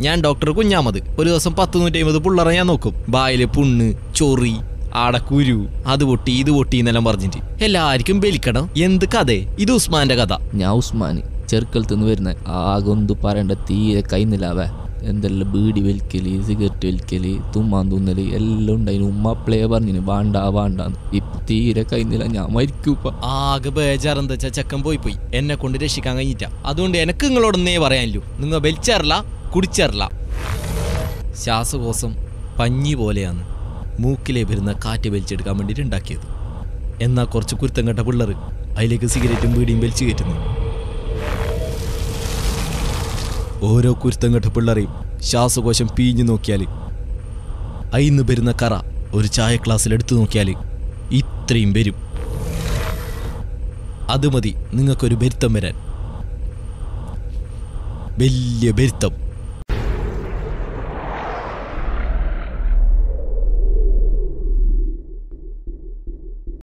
ഞാൻ ഡോക്ടർ കുഞ്ഞാമത്. ഒരു ദിവസം 10-150 പിള്ളേരെ ഞാൻ നോക്കും. ബായിലെ പുണ്ണ്, ചൊറി, ആടക്കുരു, അത് പൊട്ടി ഇത് പൊട്ടി എന്നെല്ലാം പറഞ്ഞിട്ട് എല്ലാവർക്കും ബലിക്കണം. എന്ത് കഥ ഇത്? ഉസ്മാന്റെ കഥ. ഞാൻ ഉസ്മാന് ചെറുക്കലത്ത് നിന്ന് വരുന്ന ആകൊന്തു പറയണ്ട തീരെ കൈന്നില്ലാവേ. എന്തെല്ലാം ബീഡി വലിക്കല്, സിഗരറ്റ് വലിക്കല്, തുമ്മാൻ തുന്നല് എല്ലാം ഉണ്ടായിന്. ഉമ്മ അപ്പളേ പറഞ്ഞു വേണ്ടാന്ന്. ഇപ്പൊ തീരെ കൈന്നില്ല, ഞാൻ മരിക്കൂപ്പ. ആകെ ബേജാറെന്താ വെച്ചാ ചെക്കൻ പോയി എന്നെ കൊണ്ട് രക്ഷിക്കാൻ കഴിഞ്ഞിട്ട. അതുകൊണ്ട് എനിക്ക് നിങ്ങളോടൊന്നേ പറയാനില്ലു, നിങ്ങൾ വലിച്ചേറില്ല കുടിച്ചേറില്ല. ശ്വാസകോശം പഞ്ഞി പോലെയാണ് മൂക്കിലെ വരുന്ന കാറ്റ് വലിച്ചെടുക്കാൻ വേണ്ടിയിട്ട് ഉണ്ടാക്കിയത്. എന്നാൽ കുറച്ച് കുരുത്തം കെട്ട പിള്ളേർ അതിലേക്ക് സിഗരറ്റും ബീഡിയും വലിച്ചു കയറ്റുന്നു. ഓരോ കുരുത്തം കെട്ട പിള്ളേരെയും ശ്വാസകോശം പീഞ്ഞു നോക്കിയാൽ അയിന്ന് വരുന്ന കറ ഒരു ചായ ഗ്ലാസ്സിൽ എടുത്തു നോക്കിയാൽ ഇത്രയും വരും. അത് മതി നിങ്ങൾക്കൊരു ബരുത്തം വരാൻ, വലിയ ബരുത്തം.